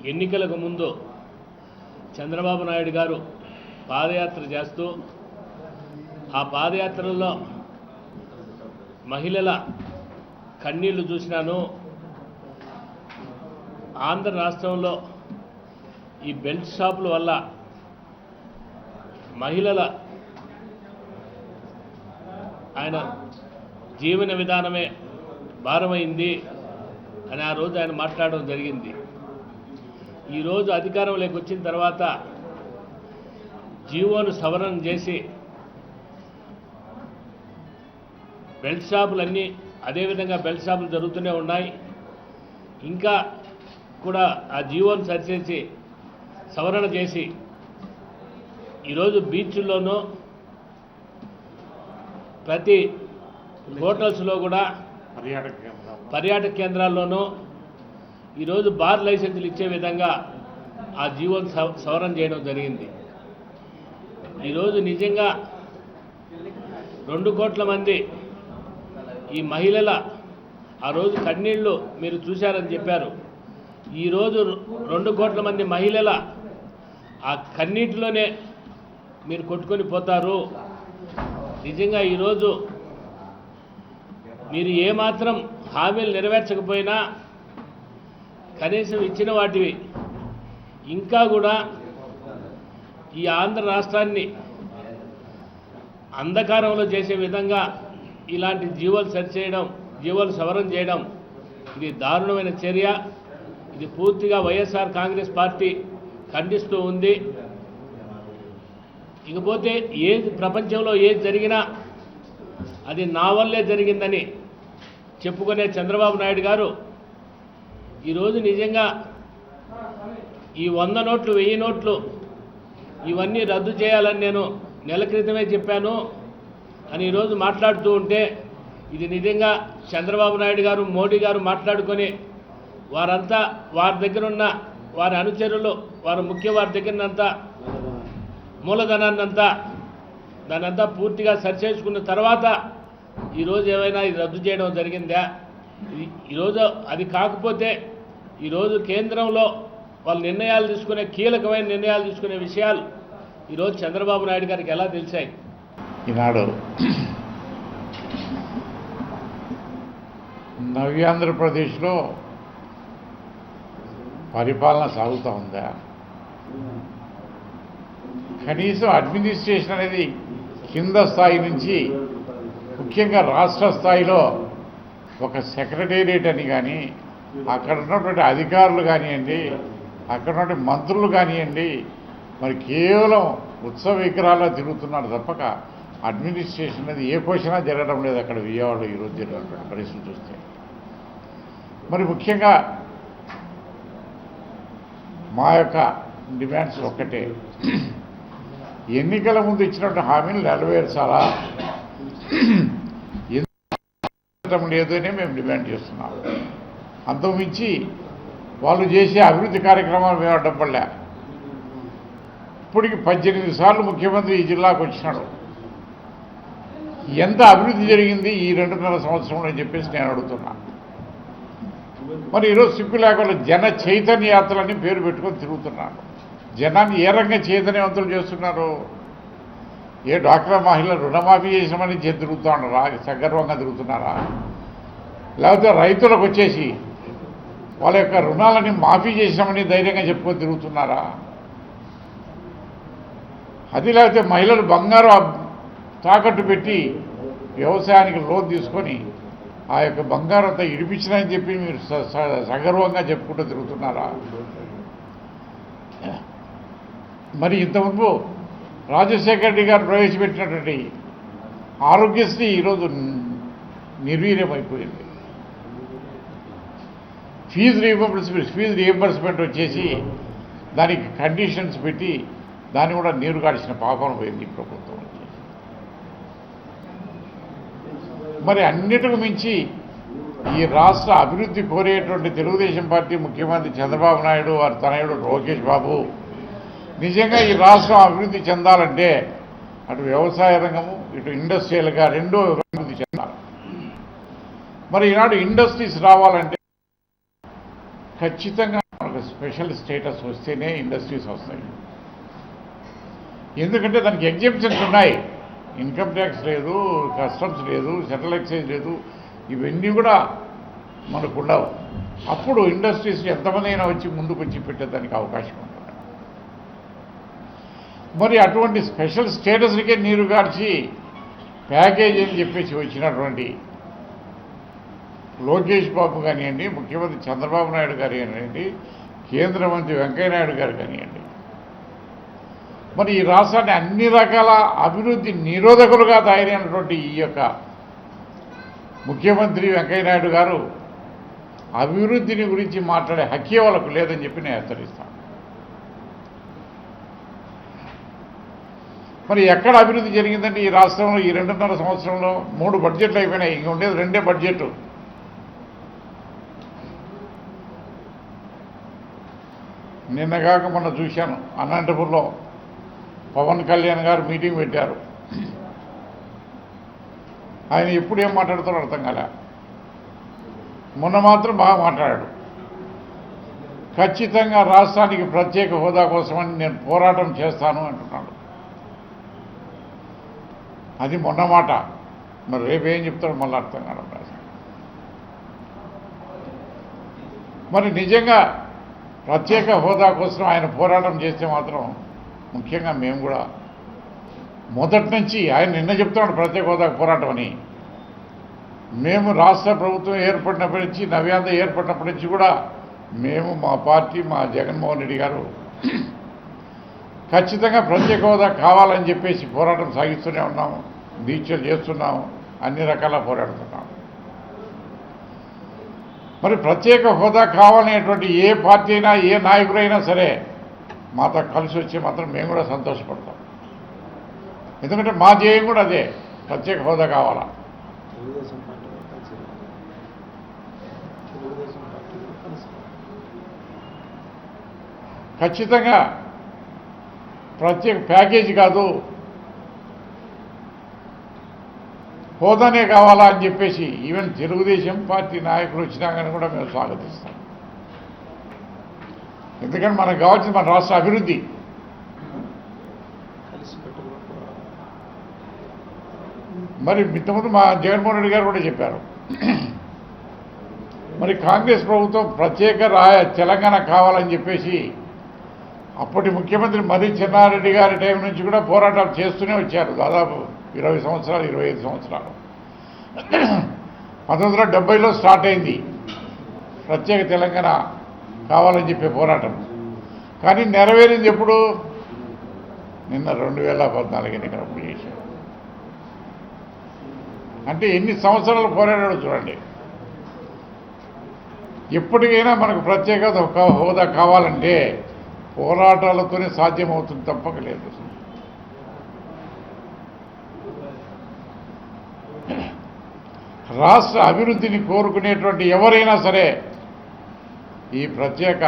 ఎన్నికలకు ముందు చంద్రబాబు నాయుడు గారు పాదయాత్ర చేస్తూ ఆ పాదయాత్రలో మహిళల కన్నీళ్లు చూసినాను. ఆంధ్ర రాష్ట్రంలో ఈ బెల్ట్ షాపుల వల్ల మహిళల ఆయన జీవన విధానమే భారమైంది అని ఆ రోజు ఆయన మాట్లాడడం జరిగింది. ఈరోజు అధికారంలోకి వచ్చిన తర్వాత జీవోను సవరణ చేసి బెల్ట్ షాపులన్నీ అదేవిధంగా బెల్ట్ షాపులు జరుగుతూనే ఉన్నాయి. ఇంకా కూడా ఆ జీవోను సరిచేసి సవరణ చేసి ఈరోజు బీచ్ల్లోనూ ప్రతి హోటల్స్లో కూడా పర్యాటక కేంద్రాల్లోనూ ఈరోజు బార్ లైసెన్సులు ఇచ్చే విధంగా ఆ జీవోను సవరణ చేయడం జరిగింది. ఈరోజు నిజంగా 2 కోట్ల మంది ఈ మహిళల ఆ రోజు కన్నీళ్లు మీరు చూశారని చెప్పారు. ఈరోజు 2 కోట్ల మంది మహిళల ఆ కన్నీటిలోనే మీరు కొట్టుకొని పోతారు. నిజంగా ఈరోజు మీరు ఏమాత్రం హామీలు నెరవేర్చకపోయినా కనీసం ఇచ్చిన వాటివి ఇంకా కూడా ఈ ఆంధ్ర రాష్ట్రాన్ని అంధకారంలో చేసే విధంగా ఇలాంటి జీవోలు సరిచేయడం, జీవోలు సవరణ చేయడం ఇది దారుణమైన చర్య. ఇది పూర్తిగా వైఎస్ఆర్ కాంగ్రెస్ పార్టీ ఖండిస్తూ ఉంది. ఇకపోతే ఏది ప్రపంచంలో ఏది జరిగినా అది నా వల్లే జరిగిందని చెప్పుకునే చంద్రబాబు నాయుడు గారు ఈరోజు నిజంగా ఈ 100 నోట్లు 1000 నోట్లు ఇవన్నీ రద్దు చేయాలని నేను నెల క్రితమే చెప్పాను అని ఈరోజు మాట్లాడుతూ ఉంటే ఇది నిజంగా చంద్రబాబు నాయుడు గారు మోడీ గారు మాట్లాడుకొని వారంతా వారి దగ్గర ఉన్న వారి అనుచరులు వారి వారి దగ్గరనంతా మూలధనాన్నంతా దానంతా పూర్తిగా సరిచేసుకున్న తర్వాత ఈరోజు ఏమైనా ఇది రద్దు చేయడం జరిగిందా? ఈరోజు అది కాకపోతే ఈరోజు కేంద్రంలో వాళ్ళు నిర్ణయాలు తీసుకునే కీలకమైన నిర్ణయాలు తీసుకునే విషయాలు ఈరోజు చంద్రబాబు నాయుడు గారికి ఎలా తెలిసాయి? ఈనాడు నవ్యాంధ్రప్రదేశ్లో పరిపాలన సాగుతూ ఉందా? కనీసం అడ్మినిస్ట్రేషన్ అనేది కింద స్థాయి నుంచి ముఖ్యంగా రాష్ట్ర స్థాయిలో ఒక సెక్రటేరియట్ అని కానీ అక్కడ ఉన్నటువంటి అధికారులు కానివ్వండి, అక్కడ ఉన్నటువంటి మంత్రులు కానివ్వండి, మరి కేవలం ఉత్సవ విగ్రహాల్లో తిరుగుతున్నారు తప్పక అడ్మినిస్ట్రేషన్ అనేది ఏ క్వశ్చనా జరగడం లేదు అక్కడ విజయవాడలో ఈరోజు జరిగినటువంటి పరిస్థితి చూస్తే. మరి ముఖ్యంగా మా యొక్క డిమాండ్స్ ఒక్కటే, ఎన్నికల ముందు ఇచ్చినటువంటి హామీలు నెరవేర్చాలా లేదు అని మేము డిమాండ్ చేస్తున్నాం. అంతకుమించి వాళ్ళు చేసే అభివృద్ధి కార్యక్రమాలు మేము అడ్డంపడలే. ఇప్పటికి 18 సార్లు ముఖ్యమంత్రి ఈ జిల్లాకు వచ్చినాడు. ఎంత అభివృద్ధి జరిగింది ఈ 2.5 సంవత్సరంలో అని చెప్పేసి నేను అడుగుతున్నా. మరి ఈరోజు సిగ్గు లేకుండా జన చైతన్య యాత్రలని పేరు పెట్టుకొని తిరుగుతున్నాను. జనాన్ని ఏ రంగం చైతన్యవంతులు చేస్తున్నారు? ఏ డ్వాక్రా మహిళ రుణమాఫీ చేసామని తిరుగుతూ ఉన్నారా? సగర్వంగా తిరుగుతున్నారా? లేకపోతే రైతులకు వచ్చేసి వాళ్ళ యొక్క రుణాలని మాఫీ చేసామని ధైర్యంగా చెప్పుకొని తిరుగుతున్నారా? అది లేకపోతే మహిళలు బంగారు తాకట్టు పెట్టి వ్యవసాయానికి లోన్ తీసుకొని ఆ యొక్క బంగారు అంతా ఇడిపించినని చెప్పి మీరు సగర్వంగా చెప్పుకుంటూ తిరుగుతున్నారా? మరి ఇంతకుముందు రాజశేఖర రెడ్డి గారు ప్రవేశపెట్టినటువంటి ఆరోగ్యశ్రీ ఈరోజు నిర్వీర్యమైపోయింది. ఫీజు రీయింబర్స్మెంట్ వచ్చేసి దానికి కండిషన్స్ పెట్టి దాన్ని కూడా నీరు గాడిచిన పాపం పోయింది ప్రభుత్వం. మరి అన్నిటికి మించి ఈ రాష్ట్ర అభివృద్ధి కోరేటువంటి తెలుగుదేశం పార్టీ ముఖ్యమంత్రి చంద్రబాబు నాయుడు వారి తనయుడు లోకేష్ బాబు నిజంగా ఈ రాష్ట్రం అభివృద్ధి చెందాలంటే అటు వ్యవసాయ రంగము ఇటు ఇండస్ట్రియల్గా రెండో అభివృద్ధి చెందాలి. మరి ఈనాడు ఇండస్ట్రీస్ రావాలంటే ఖచ్చితంగా మనకు ఒక స్పెషల్ స్టేటస్ వస్తేనే ఇండస్ట్రీస్ వస్తాయి. ఎందుకంటే దానికి ఎగ్జెంప్షన్స్ ఉన్నాయి. ఇన్కమ్ ట్యాక్స్ లేదు, కస్టమ్స్ లేదు, సెంట్రల్ ఎక్సైజ్ లేదు, ఇవన్నీ కూడా మనకు ఉండవు. అప్పుడు ఇండస్ట్రీస్ ఎంతమంది అయినా వచ్చి ముందుకు వచ్చి పెట్టేదానికి అవకాశం ఉంటుంది. మరి అటువంటి స్పెషల్ స్టేటస్కే నీరు గార్చి ప్యాకేజ్ అని చెప్పేసి వచ్చినటువంటి లోకేష్ బాబు కానివ్వండి, ముఖ్యమంత్రి చంద్రబాబు నాయుడు గారు కానివ్వండి, కేంద్ర మంత్రి వెంకయ్యనాయుడు గారు కానివ్వండి, మరి ఈ రాష్ట్రాన్ని అన్ని రకాల అభివృద్ధి నిరోధకులుగా తయారైనటువంటి ఈ యొక్క ముఖ్యమంత్రి వెంకయ్యనాయుడు గారు అభివృద్ధిని గురించి మాట్లాడే హక్కే వాళ్ళకు లేదని చెప్పి నేను హెచ్చరిస్తాను. మరి ఎక్కడ అభివృద్ధి జరిగిందంటే ఈ రాష్ట్రంలో ఈ 2.5 సంవత్సరంలో 3 బడ్జెట్లు అయిపోయినాయి. ఇంక ఉండేది 2 బడ్జెట్. నిన్నగాక మొన్న చూశాను, అనంతపూర్లో పవన్ కళ్యాణ్ గారు మీటింగ్ పెట్టారు. ఆయన ఎప్పుడు ఏం మాట్లాడుతారో అర్థం కాలే. మొన్న మాత్రం బాగా మాట్లాడాడు. ఖచ్చితంగా రాష్ట్రానికి ప్రత్యేక హోదా కోసమని నేను పోరాటం చేస్తాను అంటున్నాడు. అది మొన్న మాట. మరి రేపేం చెప్తాడు మళ్ళీ అర్థం కాదు. మరి నిజంగా ప్రత్యేక హోదా కోసం ఆయన పోరాటం చేస్తే మాత్రం ముఖ్యంగా మేము కూడా మొదటి నుంచి ఆయన నిన్న చెప్తున్నాడు ప్రత్యేక హోదాకు పోరాటం అని. మేము రాష్ట్ర ప్రభుత్వం ఏర్పడినప్పటి నుంచి, నవ్యాంధ్ర ఏర్పడినప్పటి నుంచి కూడా మేము, మా పార్టీ, మా జగన్మోహన్ రెడ్డి గారు ఖచ్చితంగా ప్రత్యేక హోదా కావాలని చెప్పేసి పోరాటం సాగిస్తూనే ఉన్నాము, దీక్షలు చేస్తున్నాము, అన్ని రకాల పోరాడుతున్నాము. మరి ప్రత్యేక హోదా కావాలనేటువంటి ఏ పార్టీ అయినా, ఏ నాయకుడైనా సరే మాతో కలిసి వచ్చి మాత్రం మేము కూడా సంతోషపడతాం. ఎందుకంటే మా ధ్యేయం కూడా అదే, ప్రత్యేక హోదా కావాలా. ఖచ్చితంగా ప్రత్యేక ప్యాకేజీ కాదు, హోదానే కావాలా అని చెప్పేసి ఈవెన్ తెలుగుదేశం పార్టీ నాయకులు వచ్చినా కానీ కూడా మేము స్వాగతిస్తాం. ఎందుకంటే మనకు కావాల్సింది మన రాష్ట్ర అభివృద్ధి. మరి ఇంతకుముందు మా జగన్మోహన్ రెడ్డి గారు కూడా చెప్పారు, మరి కాంగ్రెస్ ప్రభుత్వం ప్రత్యేక తెలంగాణ కావాలని చెప్పేసి అప్పటి ముఖ్యమంత్రి మర్రి చెన్నారెడ్డి గారి టైం నుంచి కూడా పోరాటాలు చేస్తూనే వచ్చారు. దాదాపు 20 సంవత్సరాలు, 25 సంవత్సరాలు. 1970లో స్టార్ట్ అయింది ప్రత్యేక తెలంగాణ కావాలని చెప్పే పోరాటం. కానీ నెరవేరింది ఎప్పుడు? నిన్న 2014 ఎన్నికలప్పుడు చేశారు. అంటే ఎన్ని సంవత్సరాలు పోరాడాడో చూడండి. ఎప్పటికైనా మనకు ప్రత్యేక హోదా కావాలంటే పోరాటాలతోనే సాధ్యమవుతుంది, తప్పక లేదు. రాష్ట్ర అభివృద్ధిని కోరుకునేటువంటి ఎవరైనా సరే ఈ ప్రత్యేక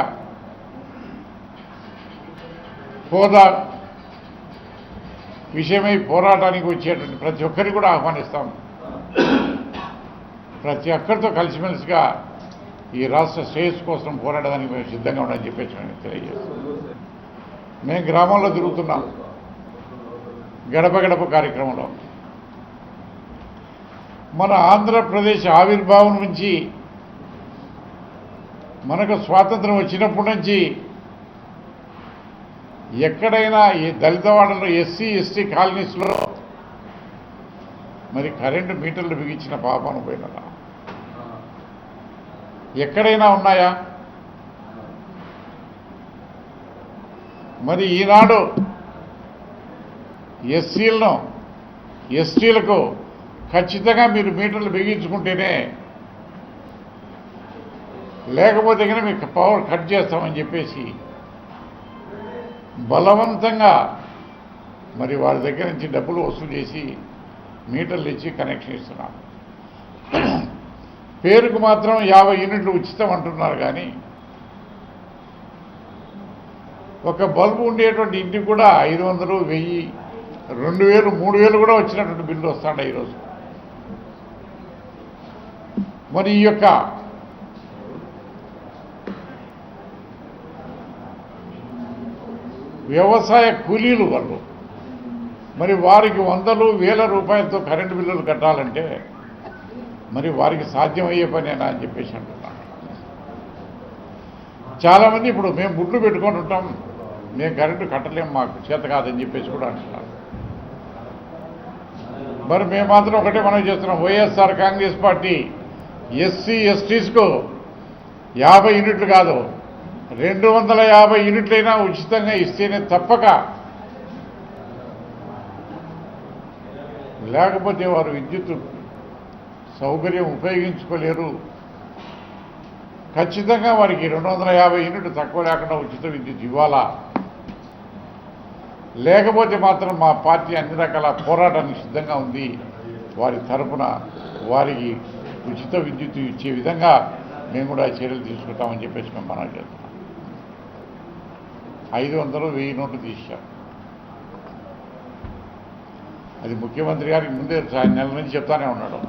హోదా విషయమై పోరాటానికి వచ్చేటువంటి ప్రతి ఒక్కరిని కూడా ఆహ్వానిస్తాం. ప్రతి ఒక్కరితో కలిసిమెలిసిగా ఈ రాష్ట్ర శ్రేయస్సు కోసం పోరాడడానికి మేము సిద్ధంగా ఉన్నామని చెప్పేసి మేము తెలియజేస్తాం. మేము గ్రామంలో తిరుగుతున్నాం, గడప గడప కార్యక్రమంలో. మన ఆంధ్రప్రదేశ్ ఆవిర్భావం నుంచి, మనకు స్వాతంత్రం వచ్చినప్పటి నుంచి ఎక్కడైనా ఈ దళితవాడలో ఎస్సీ ఎస్టీ కాలనీస్లో మరి కరెంటు మీటర్లు బిగించిన పాపాన పోయినదా? ఎక్కడైనా ఉన్నాయా? మరి ఈనాడు ఎస్సీలను, ఎస్టీలకు ఖచ్చితంగా మీరు మీటర్లు బిగించుకుంటేనే, లేకపోతే కనుక మీకు పవర్ కట్ చేస్తామని చెప్పేసి బలవంతంగా మరి వారి దగ్గర నుంచి డబ్బులు వసూలు చేసి మీటర్లు ఇచ్చి కనెక్షన్ ఇస్తున్నారు. పేరుకు మాత్రం 50 యూనిట్లు ఉచితం అంటున్నారు. కానీ ఒక బల్బు ఉండేటువంటి ఇంటికి కూడా 500, 1000, 2000, 3000 కూడా వచ్చినటువంటి బిల్లు వస్తాడు ఈరోజు. మరి ఈ యొక్క వ్యవసాయ కూలీలు వాళ్ళు. మరి వారికి వందలు వేల రూపాయలతో కరెంటు బిల్లులు కట్టాలంటే మరి వారికి సాధ్యమయ్యే పనేనా అని చెప్పేసి అంటున్నాను. చాలామంది ఇప్పుడు మేము గుడ్లు పెట్టుకొని ఉంటాం, మేము కరెంటు కట్టలేము, మాకు చేత కాదని చెప్పేసి కూడా అంటున్నారు. మరి మేము మాత్రం ఒకటే మనం చేస్తున్నాం, వైఎస్ఆర్ కాంగ్రెస్ పార్టీ ఎస్సీ ఎస్టీస్కు 50 యూనిట్లు కాదు 250 యూనిట్లైనా ఉచితంగా ఇస్తేనే తప్పక, లేకపోతే వారు విద్యుత్ సౌకర్యం ఉపయోగించుకోలేరు. ఖచ్చితంగా వారికి 250 యూనిట్లు తక్కువ లేకుండా ఉచిత విద్యుత్ ఇవ్వాలా, లేకపోతే మాత్రం మా పార్టీ అన్ని రకాల పోరాటానికి సిద్ధంగా ఉంది. వారి తరఫున వారికి ఉచిత విద్యుత్ ఇచ్చే విధంగా మేము కూడా చర్యలు తీసుకుంటామని చెప్పేసి మేము మనం చేస్తున్నాం. 500, 1000 నోట్లు తీశాం. అది ముఖ్యమంత్రి గారికి ముందే నెల నుంచి చెప్తానే ఉన్నాడు.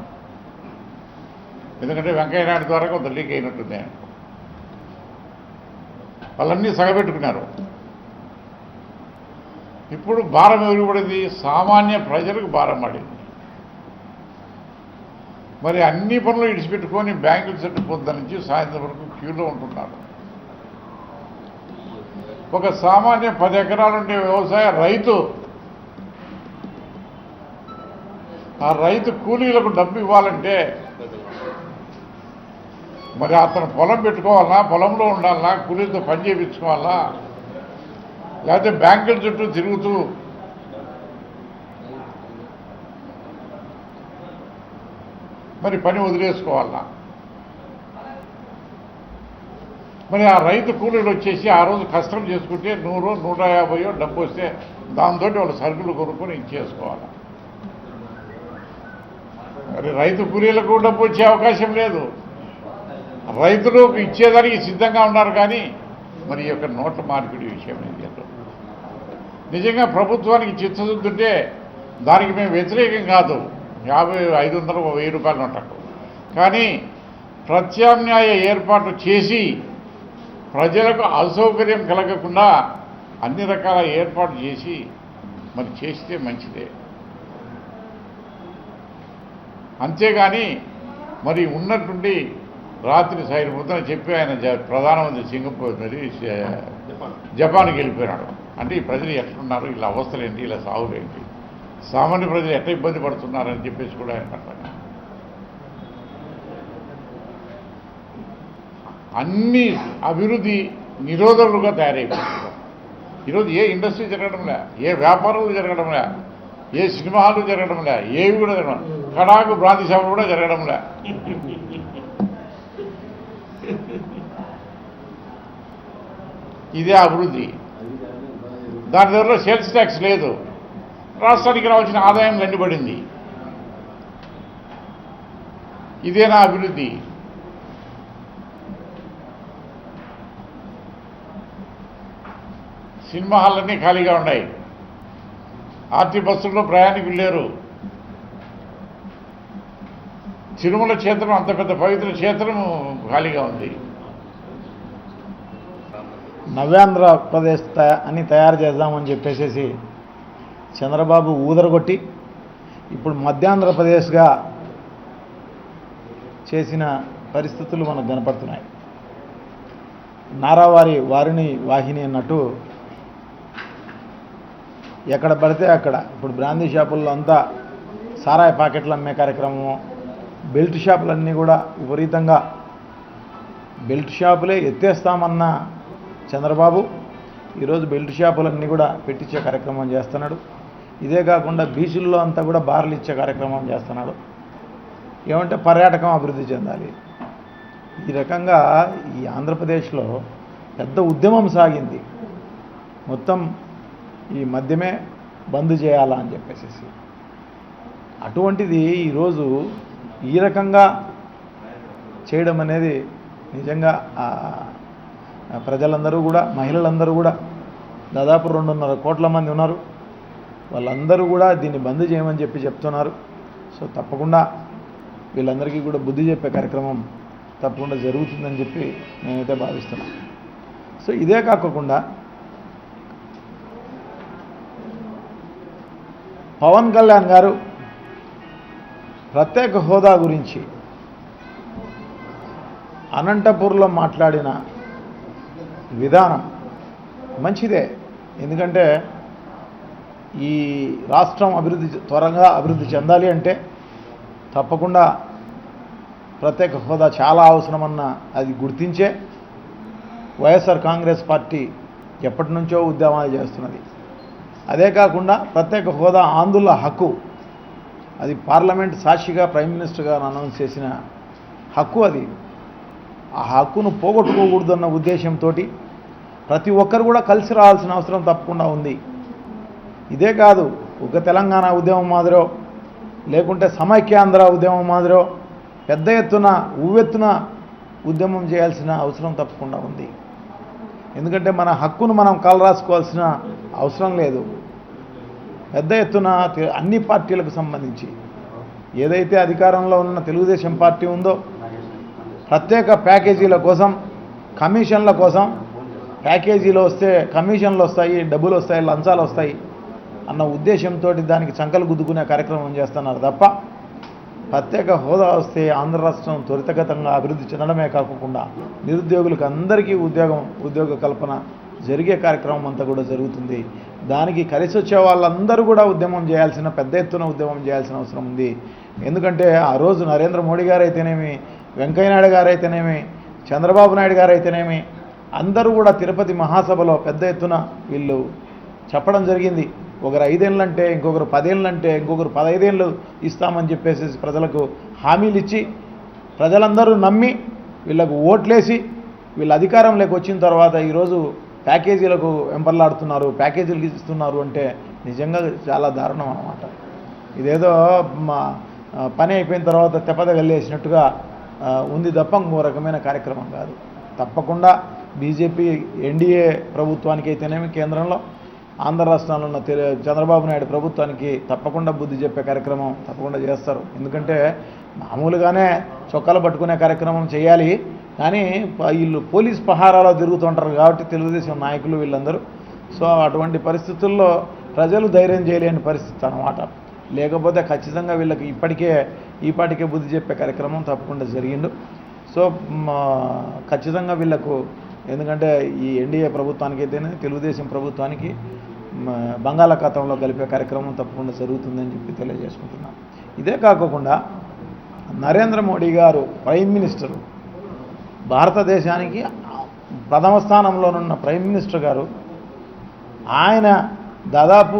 ఎందుకంటే వెంకయ్య నాయుడు ద్వారా కొంత లీక్ అయినట్టుంది. వాళ్ళన్నీ సగబెట్టుకున్నారు. ఇప్పుడు భారం ఎవరు పడింది? సామాన్య ప్రజలకు భారం పడింది. మరి అన్ని పనులు ఇడిచిపెట్టుకొని బ్యాంకుల చుట్టూ పొద్దు నుంచి సాయంత్రం వరకు క్యూలో ఉంటున్నారు. ఒక సామాన్య 10 ఎకరాలు ఉండే వ్యవసాయ రైతు, ఆ రైతు కూలీలకు డబ్బు ఇవ్వాలంటే మరి అతను పొలం పెట్టుకోవాలా, పొలంలో ఉండాలా, కూలీలతో పని చేయించుకోవాలా, లేకపోతే బ్యాంకుల చుట్టూ తిరుగుతూ మరి పని వదిలేసుకోవాలా? మరి ఆ రైతు కూలీలు వచ్చేసి ఆ రోజు కష్టం చేసుకుంటే 100, 150 డబ్బు వస్తే దాంతో వాళ్ళు సరుకులు కొనుక్కొని ఇచ్చేసుకోవాలి. మరి రైతు కూలీలకు డబ్బు వచ్చే అవకాశం లేదు. రైతులు ఇచ్చేదానికి సిద్ధంగా ఉన్నారు. కానీ మరి ఈ యొక్క నోట్ల మార్పిడి విషయం లేదు. నిజంగా ప్రభుత్వానికి చిత్తశుద్ధి ఉంటే దానికి మేము వ్యతిరేకం కాదు, 50, 500, 1000 రూపాయల నోట్లకు. కానీ ప్రత్యామ్నాయ ఏర్పాటు చేసి ప్రజలకు అసౌకర్యం కలగకుండా అన్ని రకాల ఏర్పాటు చేసి మరి చేస్తే మంచిదే. అంతేగాని మరి ఉన్నట్టుండి రాత్రి సైడ్ ముద్ర చెప్పి ఆయన ప్రధానమంత్రి సింగపూర్ మరి జపాన్కి వెళ్ళిపోయినాడు. అంటే ఈ ప్రజలు ఎట్లున్నారు, ఇలా అవస్థలు ఏంటి, ఇలా సాగులు ఏంటి, సామాన్య ప్రజలు ఎట్లా ఇబ్బంది పడుతున్నారని చెప్పేసి కూడా ఆయన అంటారు. అన్ని అభివృద్ధి నిరోధకులుగా తయారైపోతున్నారు. ఈరోజు ఏ ఇండస్ట్రీ జరగడంలే, ఏ వ్యాపారాలు జరగడంలే, ఏ సినిమా హాలు జరగడంలే, ఏవి కూడా జరగడం, కడాకు బ్రాంతి షాపులు కూడా జరగడంలే. ఇదే అభివృద్ధి. దాని దగ్గర సేల్స్ ట్యాక్స్ లేదు, రాష్ట్రానికి రావాల్సిన ఆదాయం గండిపడింది. ఇదేనా అభివృద్ధి? సినిమా హాళ్ళన్నీ ఖాళీగా ఉన్నాయి, ఆర్టీ బస్సుల్లో ప్రయాణికులు లేరు. తిరుమల క్షేత్రం అంత పెద్ద పవిత్ర క్షేత్రం ఖాళీగా ఉంది. నవ్యాంధ్రప్రదేశ్ అని తయారు చేద్దామని చెప్పేసి చంద్రబాబు ఊదరగొట్టి ఇప్పుడు మధ్యాంధ్రప్రదేశ్గా చేసిన పరిస్థితులు మనకు కనపడుతున్నాయి. నారావారి వారిని వాహిని అన్నట్టు ఎక్కడ పడితే అక్కడ ఇప్పుడు బ్రాందీ షాపుల్లో అంతా సారాయి ప్యాకెట్లు అమ్మే కార్యక్రమము, బెల్ట్ షాపులన్నీ కూడా విపరీతంగా బెల్ట్ షాపులే ఎత్తేస్తామన్న చంద్రబాబు ఈరోజు బెల్ట్ షాపులన్నీ కూడా పెట్టించే కార్యక్రమం చేస్తున్నాడు. ఇదే కాకుండా బీచ్ల్లో అంతా కూడా బార్లు ఇచ్చే కార్యక్రమం చేస్తున్నాడు. ఏమంటే పర్యాటకం అభివృద్ధి చెందాలి. ఈ రకంగా ఈ ఆంధ్రప్రదేశ్లో పెద్ద ఉద్యమం సాగింది. మొత్తం ఈ మద్యమే బంద్ చేయాలా అని చెప్పేసి. అటువంటిది ఈరోజు ఈ రకంగా చేయడం అనేది నిజంగా ప్రజలందరూ కూడా, మహిళలందరూ కూడా దాదాపు 2.5 కోట్ల మంది ఉన్నారు. వాళ్ళందరూ కూడా దీన్ని బంద్ చేయమని చెప్తున్నారు. సో తప్పకుండా వీళ్ళందరికీ కూడా బుద్ధి చెప్పే కార్యక్రమం తప్పకుండా జరుగుతుందని చెప్పి నేనైతే భావిస్తున్నాను. సో ఇదే కాకుండా పవన్ కళ్యాణ్ గారు ప్రత్యేక హోదా గురించి అనంతపూర్లో మాట్లాడిన విధానం మంచిదే. ఎందుకంటే ఈ రాష్ట్రం త్వరగా అభివృద్ధి చెందాలి అంటే తప్పకుండా ప్రత్యేక హోదా చాలా అవసరమన్న అది గుర్తించే వైఎస్ఆర్ కాంగ్రెస్ పార్టీ ఎప్పటి నుంచో ఉద్యమాలు చేస్తున్నది. అదే కాకుండా ప్రత్యేక హోదా ఆంధ్రుల హక్కు, అది పార్లమెంట్ సాక్షిగా ప్రైమ్ మినిస్టర్ గారు అనౌన్స్ చేసిన హక్కు. అది ఆ హక్కును పోగొట్టుకోకూడదన్న ఉద్దేశంతో ప్రతి ఒక్కరు కూడా కలిసి రావాల్సిన అవసరం తప్పకుండా ఉంది. ఇదే కాదు, ఒక తెలంగాణ ఉద్యమం మాదిరో లేకుంటే సమైక్యాంధ్ర ఉద్యమం మాదిరో పెద్ద ఎత్తున ఉవ్వెత్తున ఉద్యమం చేయాల్సిన అవసరం తప్పకుండా ఉంది. ఎందుకంటే మన హక్కును మనం కాలరాసుకోవాల్సిన అవసరం లేదు. పెద్ద ఎత్తున అన్ని పార్టీలకు సంబంధించి ఏదైతే అధికారంలో ఉన్న తెలుగుదేశం పార్టీ ఉందో ప్రత్యేక ప్యాకేజీల కోసం, కమిషన్ల కోసం, ప్యాకేజీలు వస్తే కమిషన్లు వస్తాయి, డబ్బులు వస్తాయి, లంచాలు వస్తాయి అన్న ఉద్దేశంతో దానికి చంకలు గుద్దుకునే కార్యక్రమం చేస్తున్నారు తప్ప ప్రత్యేక హోదా వస్తే ఆంధ్ర రాష్ట్రం త్వరితగతంగా అభివృద్ధి చెందడమే కాకుండా నిరుద్యోగులకు అందరికీ ఉద్యోగ కల్పన జరిగే కార్యక్రమం అంతా కూడా జరుగుతుంది. దానికి కలిసి వచ్చే వాళ్ళందరూ కూడా ఉద్యమం చేయాల్సిన, పెద్ద ఎత్తున ఉద్యమం చేయాల్సిన అవసరం ఉంది. ఎందుకంటే ఆ రోజు నరేంద్ర మోడీ గారు అయితేనేమి, వెంకయ్యనాయుడు గారు అయితేనేమి, చంద్రబాబు నాయుడు గారు అయితేనేమి అందరూ కూడా తిరుపతి మహాసభలో పెద్ద ఎత్తున వీళ్ళు చెప్పడం జరిగింది. ఒకరు 5 ఏళ్ళంటే, ఇంకొకరు 10 ఏళ్ళంటే, ఇంకొకరు 15 ఏళ్ళు ఇస్తామని చెప్పేసి ప్రజలకు హామీలు ఇచ్చి ప్రజలందరూ నమ్మి వీళ్ళకు ఓట్లేసి వీళ్ళు అధికారంలోకి వచ్చిన తర్వాత ఈరోజు ప్యాకేజీలకు వెంపర్లాడుతున్నారు, ప్యాకేజీలు ఇస్తున్నారు అంటే నిజంగా చాలా దారుణం అన్నమాట. ఇదేదో పని అయిపోయిన తర్వాత తెప్పదగల్లేసినట్టుగా ఉంది తప్ప ఇంకో రకమైన కార్యక్రమం కాదు. తప్పకుండా బీజేపీ ఎన్డీఏ ప్రభుత్వానికి అయితేనేమి కేంద్రంలో, ఆంధ్ర రాష్ట్రంలో ఉన్న చంద్రబాబు నాయుడు ప్రభుత్వానికి తప్పకుండా బుద్ధి చెప్పే కార్యక్రమం తప్పకుండా చేస్తారు. ఎందుకంటే మామూలుగానే చొక్కాలు పట్టుకునే కార్యక్రమం చేయాలి, కానీ వీళ్ళు పోలీస్ పహారాలో తిరుగుతుంటారు కాబట్టి తెలుగుదేశం నాయకులు వీళ్ళందరూ. సో అటువంటి పరిస్థితుల్లో ప్రజలు ధైర్యం చేయలేని పరిస్థితి అన్నమాట. లేకపోతే ఖచ్చితంగా వీళ్ళకి ఈపాటికే బుద్ధి చెప్పే కార్యక్రమం తప్పకుండా జరిగిండు. సో ఖచ్చితంగా వీళ్ళకు, ఎందుకంటే ఈ ఎన్డీఏ ప్రభుత్వానికి అయితేనే తెలుగుదేశం ప్రభుత్వానికి బంగాళాఖాతంలో కలిపే కార్యక్రమం తప్పకుండా జరుగుతుందని చెప్పి తెలియజేసుకుంటున్నాం. ఇదే కాకుండా నరేంద్ర మోడీ గారు ప్రైమ్ మినిస్టరు, భారతదేశానికి ప్రథమ స్థానంలోనున్న ప్రైమ్ మినిస్టర్ గారు, ఆయన దాదాపు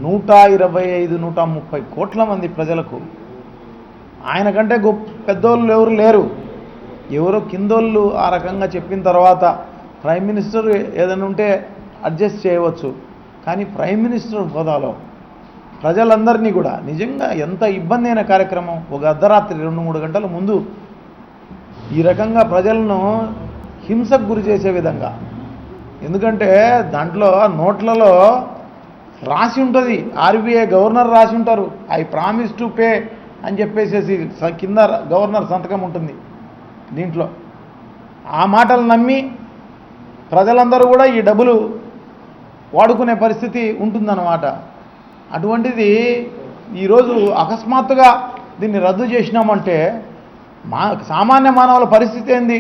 125-130 కోట్ల మంది ప్రజలకు, ఆయన కంటే పెద్దోళ్ళు ఎవరు లేరు, ఎవరో కిందోళ్ళు ఆ రకంగా చెప్పిన తర్వాత ప్రైమ్ మినిస్టర్ ఏదైనా ఉంటే అడ్జస్ట్ చేయవచ్చు. కానీ ప్రైమ్ మినిస్టర్ హోదాలో ప్రజలందరినీ కూడా నిజంగా ఎంత ఇబ్బంది అయిన కార్యక్రమం. ఒక అర్ధరాత్రి 2-3 గంటల ముందు ఈ రకంగా ప్రజలను హింసకు గురి చేసే విధంగా, ఎందుకంటే దాంట్లో నోట్లలో రాసి ఉంటుంది, ఆర్బీఐ గవర్నర్ రాసి ఉంటారు, ఐ ప్రామిస్ టు పే అని చెప్పేసి కింద గవర్నర్ సంతకం ఉంటుంది దీంట్లో. ఆ మాటలు నమ్మి ప్రజలందరూ కూడా ఈ డబ్బులు వాడుకునే పరిస్థితి ఉంటుందన్నమాట. అటువంటిది ఈరోజు అకస్మాత్తుగా దీన్ని రద్దు చేసినామంటే సామాన్య మానవుల పరిస్థితి ఏంది?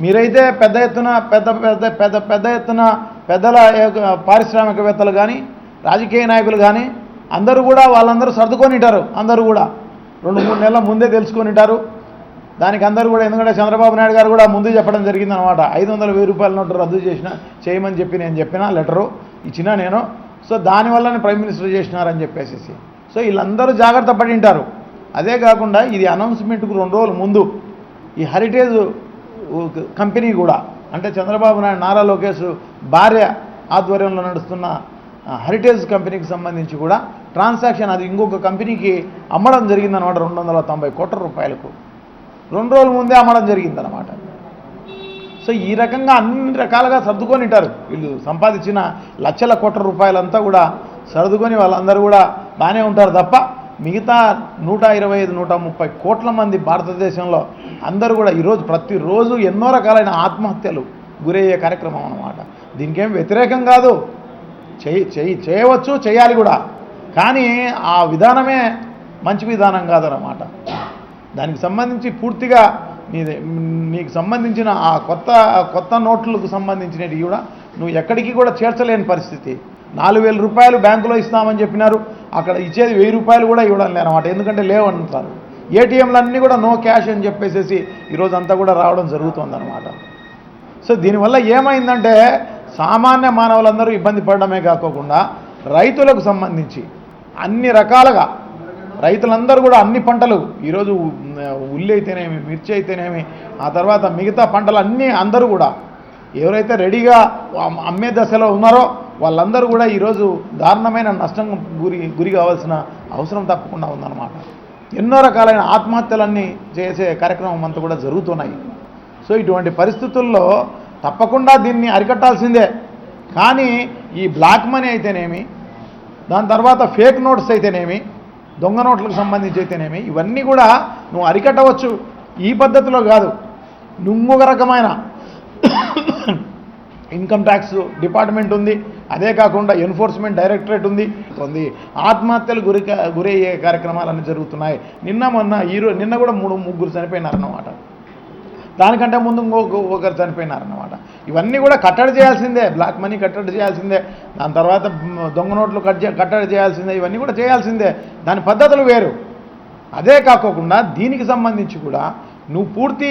మీరైతే పెద్ద ఎత్తున పెద్దల పారిశ్రామికవేత్తలు కానీ, రాజకీయ నాయకులు కానీ అందరూ కూడా వాళ్ళందరూ సర్దుకొని ఉంటారు. అందరూ కూడా 2-3 నెలల ముందే తెలుసుకొని ఉంటారు దానికి అందరూ కూడా. ఎందుకంటే చంద్రబాబు నాయుడు గారు కూడా ముందు చెప్పడం జరిగిందనమాట. 500,000 రూపాయల నోటు రద్దు చేయమని చెప్పి నేను చెప్పినా, లెటరు ఇచ్చినా నేను. సో దానివల్లనే ప్రైమ్ మినిస్టర్ చేసినారని చెప్పేసి. సో వీళ్ళందరూ జాగ్రత్త పడి ఉంటారు. అదే కాకుండా ఇది అనౌన్స్మెంట్కు 2 రోజుల ముందు ఈ హెరిటేజ్ కంపెనీ కూడా, అంటే చంద్రబాబు నాయుడు నారా లోకేష్ భార్య ఆధ్వర్యంలో నడుస్తున్న హెరిటేజ్ కంపెనీకి సంబంధించి కూడా ట్రాన్సాక్షన్ అది ఇంకొక కంపెనీకి అమ్మడం జరిగిందనమాట 290 కోట్ల రూపాయలకు. 2 రోజుల ముందే అమ్మడం జరిగిందనమాట. సో ఈ రకంగా అన్ని రకాలుగా సర్దుకొని ఉంటారు వీళ్ళు. సంపాదించిన లక్షల కోట్ల రూపాయలంతా కూడా సర్దుకొని వాళ్ళందరూ కూడా బాగానే ఉంటారు తప్ప మిగతా 125-130 కోట్ల మంది భారతదేశంలో అందరూ కూడా ఈరోజు ప్రతిరోజు ఎన్నో రకాలైన ఆత్మహత్యలు గురయ్యే కార్యక్రమం అన్నమాట. దీనికేం వ్యతిరేకం కాదు, చేయవచ్చు, చేయాలి కూడా. కానీ ఆ విధానమే మంచి విధానం కాదన్నమాట. దానికి సంబంధించి పూర్తిగా నీకు సంబంధించిన ఆ కొత్త నోట్లకు సంబంధించినవి కూడా నువ్వు ఎక్కడికి కూడా చేర్చలేని పరిస్థితి. 4,000 రూపాయలు బ్యాంకులో ఇస్తామని చెప్పినారు, అక్కడ ఇచ్చేది 1,000 రూపాయలు కూడా ఇవ్వడం లేదన్నమాట. ఎందుకంటే లేవంటారు. ఏటీఎంలన్నీ కూడా నో క్యాష్ అని చెప్పేసి ఈరోజు అంతా కూడా రావడం జరుగుతుందన్నమాట. సో దీనివల్ల ఏమైందంటే సామాన్య మానవులందరూ ఇబ్బంది పడడమే కాకోకుండా రైతులకు సంబంధించి అన్ని రకాలుగా రైతులందరూ కూడా అన్ని పంటలు ఈరోజు ఉల్లి అయితేనేమి, మిర్చి అయితేనేమి, ఆ తర్వాత మిగతా పంటలు అన్నీ అందరూ కూడా ఎవరైతే రెడీగా అమ్మే దశలో ఉన్నారో వాళ్ళందరూ కూడా ఈరోజు దారుణమైన నష్టం గురి కావాల్సిన అవసరం తప్పకుండా ఉందన్నమాట. ఎన్నో రకాలైన ఆత్మహత్యలన్నీ చేసే కార్యక్రమం అంతా కూడా జరుగుతున్నాయి. సో ఇటువంటి పరిస్థితుల్లో తప్పకుండా దీన్ని అరికట్టాల్సిందే. కానీ ఈ బ్లాక్ మనీ అయితేనేమి, దాని తర్వాత ఫేక్ నోట్స్ అయితేనేమి, దొంగ నోట్లకు సంబంధించి అయితేనేమి, ఇవన్నీ కూడా నువ్వు అరికట్టవచ్చు. ఈ పద్ధతిలో కాదు, ఇంకొక రకమైన ఇన్కమ్ ట్యాక్స్ డిపార్ట్మెంట్ ఉంది, అదే కాకుండా ఎన్ఫోర్స్మెంట్ డైరెక్టరేట్ ఉంది. ఆత్మహత్యలు గురయ్యే కార్యక్రమాలన్నీ జరుగుతున్నాయి. నిన్న కూడా 3-3 చనిపోయినారన్నమాట. దానికంటే ముందు ఒకరు చనిపోయినారన్నమాట. ఇవన్నీ కూడా కట్టడి చేయాల్సిందే, బ్లాక్ మనీ కట్టడి చేయాల్సిందే, దాని తర్వాత దొంగ నోట్లు కట్టడి చేయాల్సిందే, ఇవన్నీ కూడా చేయాల్సిందే. దాని పద్ధతులు వేరు. అదే కాకోకుండా దీనికి సంబంధించి కూడా నువ్వు పూర్తి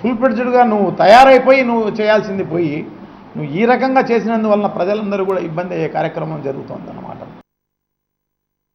ఫుల్ ఫ్లెడ్జ్డ్గా నువ్వు తయారైపోయి నువ్వు చేయాల్సింది పోయి నువ్వు ఈ రకంగా చేసినందువలన ప్రజలందరూ కూడా ఇబ్బంది అయ్యే కార్యక్రమం జరుగుతుందన్నమాట.